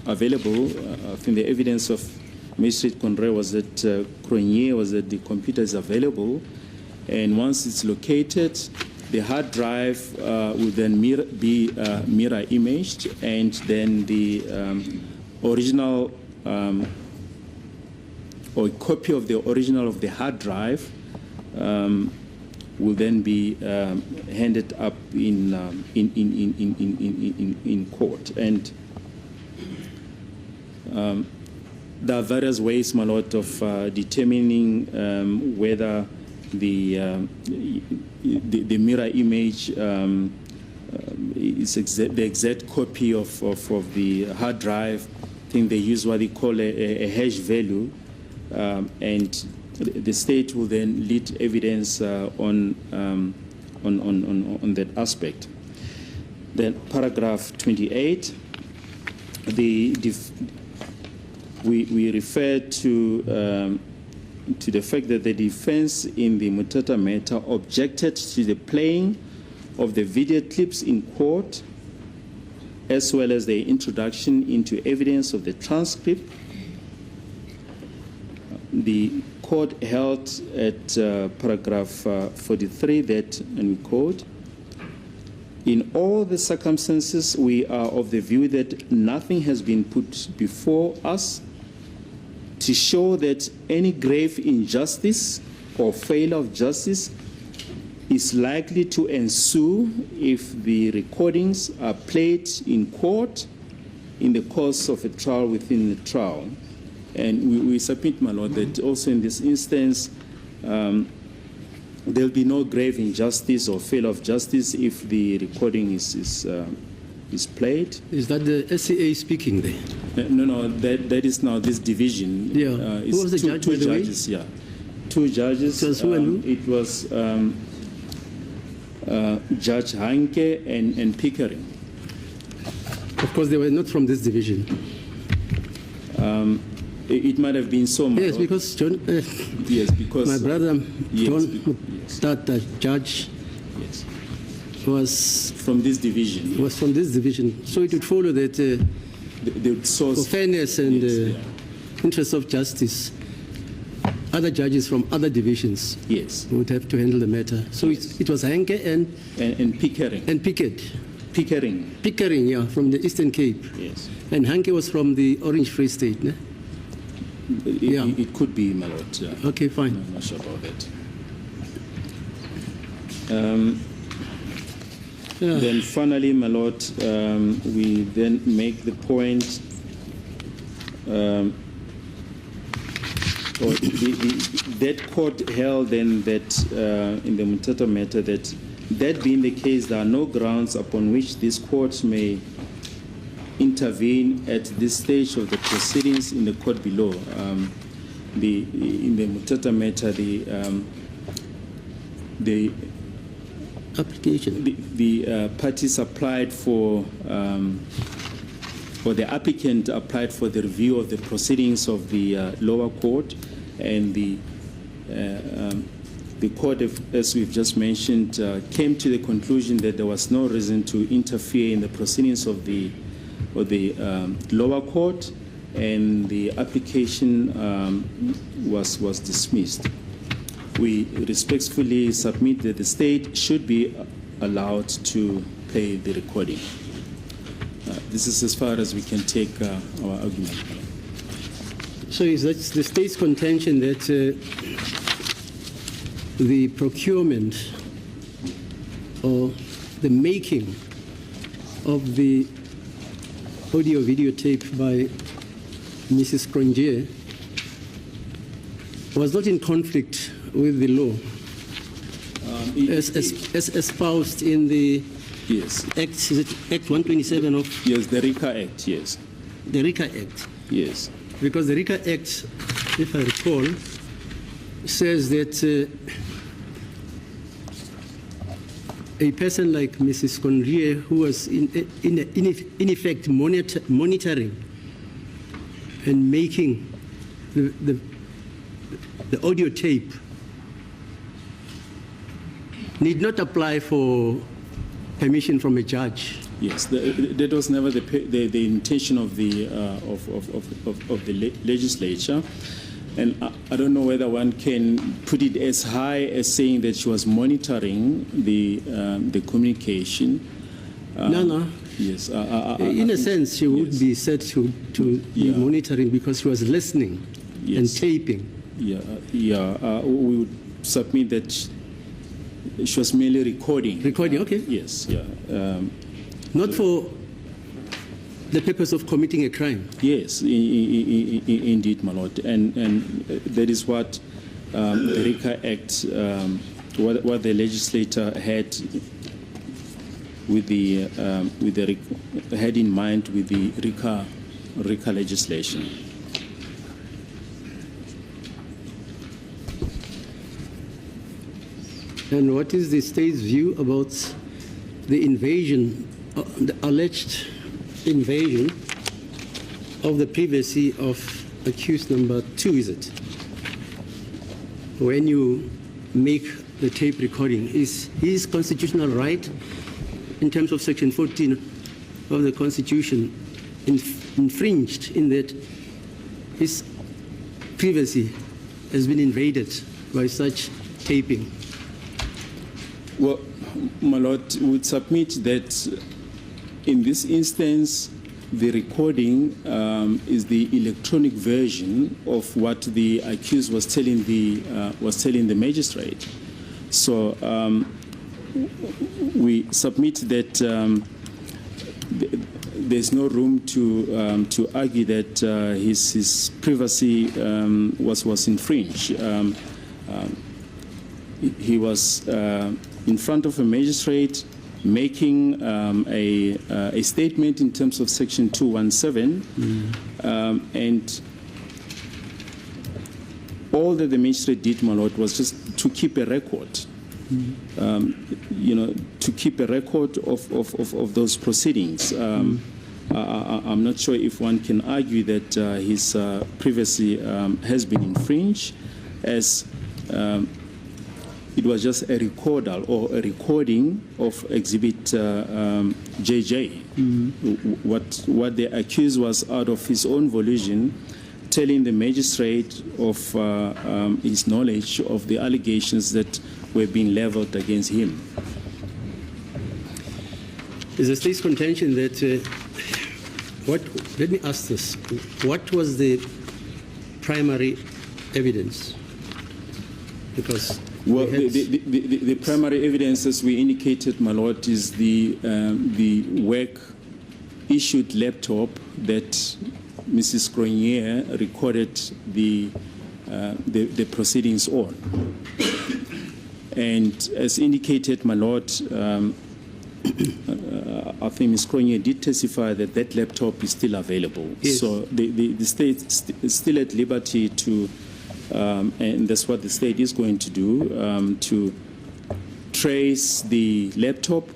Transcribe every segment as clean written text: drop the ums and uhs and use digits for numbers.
available. I think the evidence of Magistrate Conre was that Cronje was that the computer is available, and once it's located, the hard drive will then be mirror imaged, and then the original or a copy of the original of the hard drive will then be handed up in court. And there are various ways, my lord, of determining whether the mirror image is the exact copy of the hard drive. I think they use what they call a hash value, and the state will then lead evidence on that aspect. Then paragraph 28, we refer to the fact that the defense in the Mutata matter objected to the playing of the video clips in court, as well as the introduction into evidence of the transcript. The court held at paragraph 43 that, and we quote, "In all the circumstances, we are of the view that nothing has been put before us to show that any grave injustice or failure of justice is likely to ensue if the recordings are played in court in the course of a trial within the trial." And we submit, my lord, that also in this instance, there will be no grave injustice or failure of justice if the recording is played. Is that the SCA speaking there? No, that is now this division. Yeah. Who was the judge, two by the way? judges, yeah. Two judges. So who and who? It was Judge Hanke and Pickering. Of course, they were not from this division. It might have been so. Yes, because John. Yes, because my brother John, yes. that judge. Yes. Was from this division. Was from this division. So it would follow that the source, for fairness and yes, interest of justice, other judges from other divisions, yes, would have to handle the matter. So yes, it was Henke and Pickering. And Pickett. Pickering, yeah, from the Eastern Cape. Yes. And Henke was from the Orange Free State, ne? It could be, my lord. Okay, fine. I'm not sure about that. Then finally, my lord, we then make the point, that court held then that in the Mutata matter that being the case, there are no grounds upon which this court may intervene at this stage of the proceedings in the court below. In the Mutata matter, the application. The parties applied for, or the applicant applied for the review of the proceedings of the lower court, and the court, as we've just mentioned, came to the conclusion that there was no reason to interfere in the proceedings of the lower court, and the application was dismissed. We respectfully submit that the state should be allowed to play the recording. This is as far as we can take our argument. So is that the state's contention that the procurement or the making of the audio videotape by Mrs. Cronje was not in conflict with the law, as espoused in the Act, is it Act 127 of? Yes, the RICA Act, yes. The RICA Act? Yes. Because the RICA Act, if I recall, says that a person like Mrs. Cronje, who was in effect monitoring and making the audio tape, need not apply for permission from a judge. Yes, that was never the intention of the legislature, and I don't know whether one can put it as high as saying that she was monitoring the communication. No. Yes. In a sense, she would be said to be monitoring because she was listening and taping. We would submit that she was merely recording. Recording, okay. Yes, not for the purpose of committing a crime. Yes, indeed, my lord, and that is what the RICA Act, what the legislator had had in mind with the RICA legislation. And what is the state's view about the invasion, the alleged invasion of the privacy of accused number 2, is it? When you make the tape recording, is his constitutional right in terms of Section 14 of the Constitution infringed in that his privacy has been invaded by such taping? Well, my lord, would submit that in this instance, the recording is the electronic version of what the accused was telling the magistrate. So we submit that there's no room to argue that his privacy was infringed. He was in front of a magistrate making a statement in terms of Section 217, and all that the magistrate did, my lord, was just to keep a record. To keep a record of those proceedings. I'm not sure if one can argue that his privacy has been infringed, as it was just a recorder or a recording of Exhibit JJ. What the accused was, out of his own volition, telling the magistrate of his knowledge of the allegations that were being leveled against him. Is the state's contention that let me ask this: what was the primary evidence? Because the primary evidence, as we indicated, my lord, is the work issued laptop that Mrs. Grenier recorded the proceedings on. And as indicated, my lord, I think Ms. Grenier did testify that that laptop is still available. Yes. So the state is still at liberty to, and that's what the state is going to do, to trace the laptop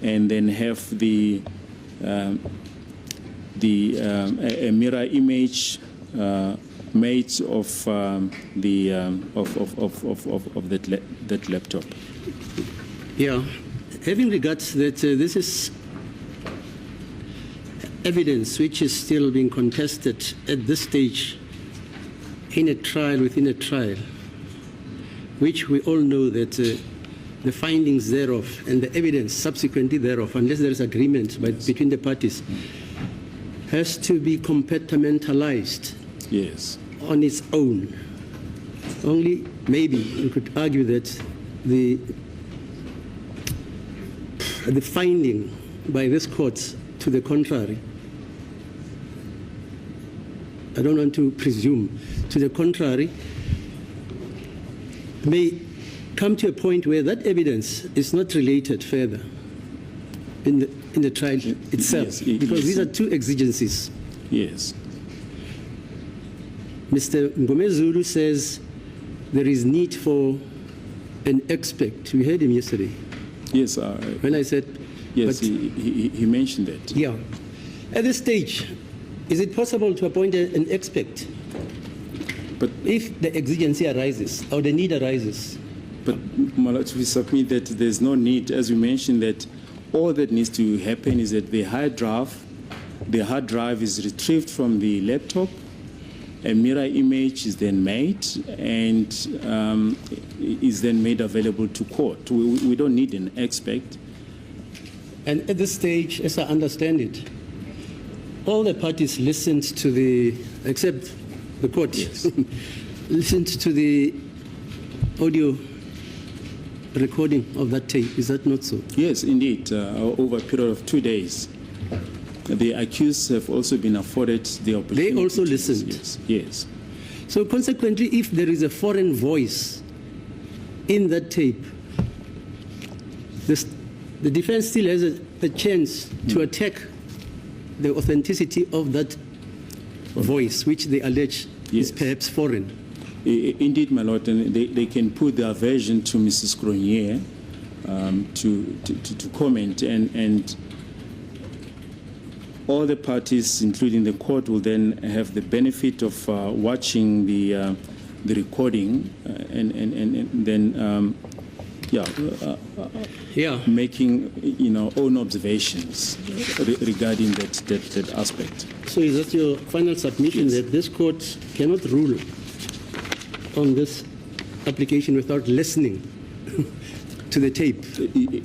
and then have a mirror image made of that laptop. Yeah, having regards that this is evidence which is still being contested at this stage in a trial within a trial, which we all know that the findings thereof and the evidence subsequently thereof, unless there is agreement between the parties, has to be compartmentalized. Yes. On its own. Only maybe you could argue that the finding by this court to the contrary, I don't want to presume, to the contrary, may come to a point where that evidence is not related further in the trial itself, yes, because these are two exigencies. Yes. Mr. Ngomezulu says there is need for an expert. We heard him yesterday. Yes. When I said... Yes, he mentioned that. Yeah. At this stage, is it possible to appoint an expert? But if the exigency arises or the need arises? But, my lord, we submit that there's no need, as we mentioned, that all that needs to happen is that the hard drive is retrieved from the laptop, a mirror image is then made, and is then made available to court. We don't need an expert. And at this stage, as I understand it, all the parties listened to the, except the court, Yes. listened to the audio recording of that tape. Is that not so? Yes, indeed. Over a period of 2 days, the accused have also been afforded the opportunity. They also to- listened? Yes. Yes. So consequently, if there is a foreign voice in that tape, the defense still has a chance to attack the authenticity of that voice, which they allege is Yes. perhaps foreign. Indeed, my lord, and they can put their version to Mrs. Grenier to comment, and all the parties, including the court, will then have the benefit of watching the recording and then making own observations regarding that aspect. So is that your final submission, Yes. that this court cannot rule on this application without listening to the tape?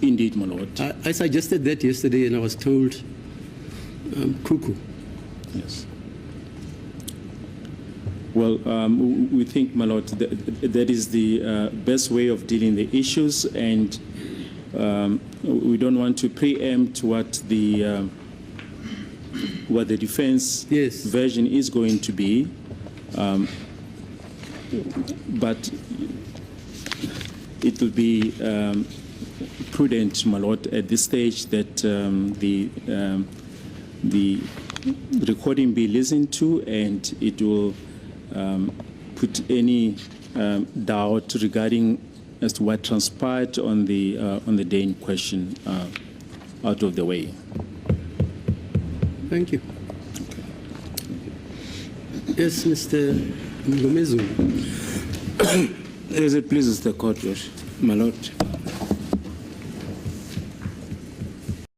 Indeed, my lord. I suggested that yesterday and I was told cuckoo. Yes. Well, we think, my lord, that is the best way of dealing the issues, and we don't want to preempt what the defense Yes. version is going to be, but it will be prudent, my lord, at this stage that the recording be listened to, and it will put any doubt regarding as to what transpired on the day in question out of the way. Thank you. Yes, Mr. Mgomezu. As it pleases the court, my lord.